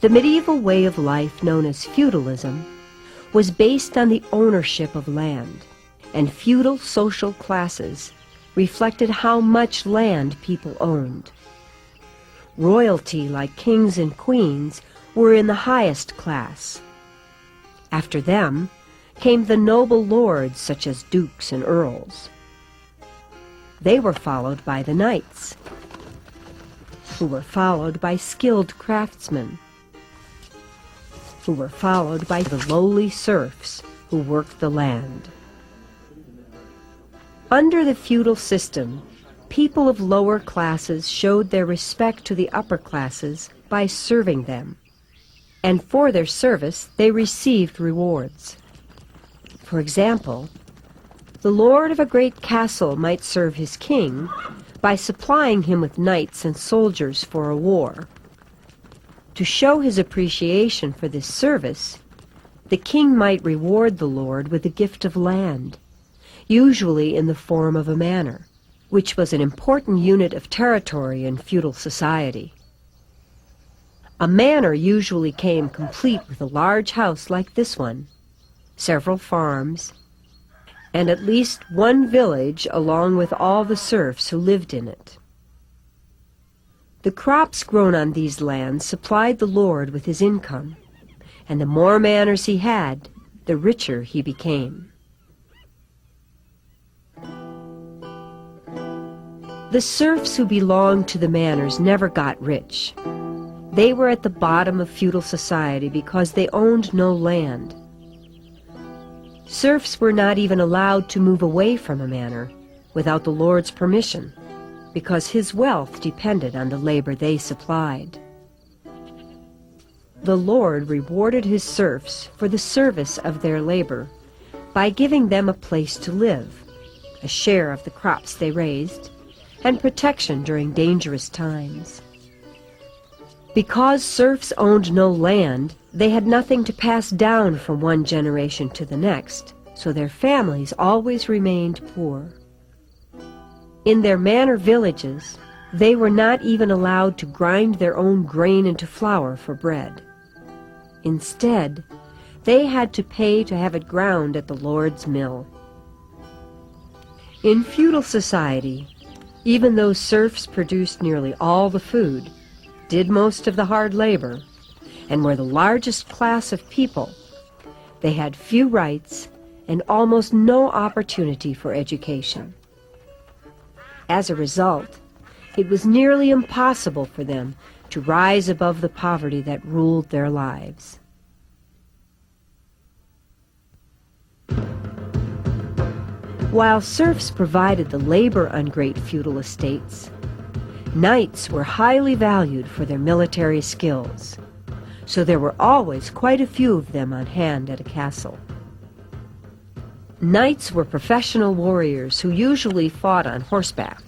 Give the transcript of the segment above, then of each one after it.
The medieval way of life known as feudalism was based on the ownership of land, and feudal social classes reflected how much land people owned. Royalty, like kings and queens, were in the highest class. After them came the noble lords such as dukes and earls. They were followed by the knights, who were followed by skilled craftsmen, who were followed by the lowly serfs who worked the land. Under the feudal system, people of lower classes showed their respect to the upper classes by serving them, and for their service they received rewards. For example, the lord of a great castle might serve his king by supplying him with knights and soldiers for a war. To show his appreciation for this service, the king might reward the lord with a gift of land, usually in the form of a manor, which was an important unit of territory in feudal society. A manor usually came complete with a large house like this one, several farms, and at least one village along with all the serfs who lived in it. The crops grown on these lands supplied the lord with his income, and the more manors he had, the richer he became. The serfs who belonged to the manors never got rich. They were at the bottom of feudal society because they owned no land. Serfs were not even allowed to move away from a manor without the lord's permission, because his wealth depended on the labor they supplied. The lord rewarded his serfs for the service of their labor by giving them a place to live, a share of the crops they raised, and protection during dangerous times. Because serfs owned no land, they had nothing to pass down from one generation to the next, so their families always remained poor. In their manor villages, they were not even allowed to grind their own grain into flour for bread. Instead, they had to pay to have it ground at the lord's mill. In feudal society, even though serfs produced nearly all the food, did most of the hard labor, and were the largest class of people, they had few rights and almost no opportunity for education. As a result, it was nearly impossible for them to rise above the poverty that ruled their lives. While serfs provided the labor on great feudal estates, knights were highly valued for their military skills, so there were always quite a few of them on hand at a castle. Knights were professional warriors who usually fought on horseback.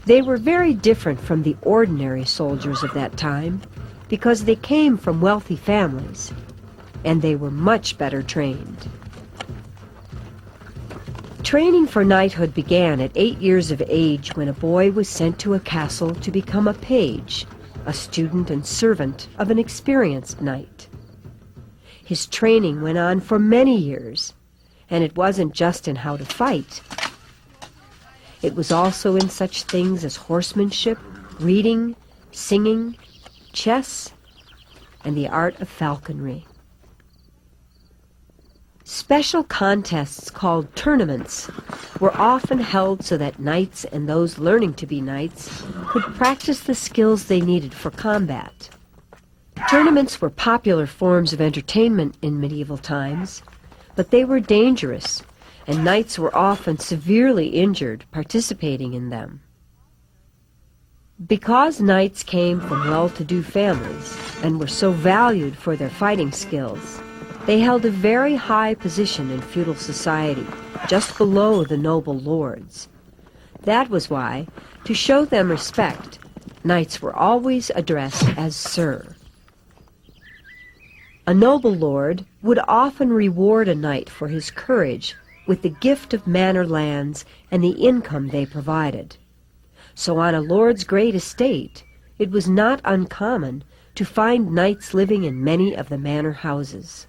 They were very different from the ordinary soldiers of that time because they came from wealthy families, and they were much better trained. Training for knighthood began at 8 years of age when a boy was sent to a castle to become a page, a student and servant of an experienced knight. His training went on for many years, and it wasn't just in how to fight. It was also in such things as horsemanship, reading, singing, chess, and the art of falconry. Special contests called tournaments were often held so that knights and those learning to be knights could practice the skills they needed for combat. Tournaments were popular forms of entertainment in medieval times, but they were dangerous, and knights were often severely injured participating in them. Because knights came from well-to-do families and were so valued for their fighting skills, they held a very high position in feudal society, just below the noble lords. That was why, to show them respect, knights were always addressed as Sir. A noble lord would often reward a knight for his courage with the gift of manor lands and the income they provided. So on a lord's great estate, it was not uncommon to find knights living in many of the manor houses.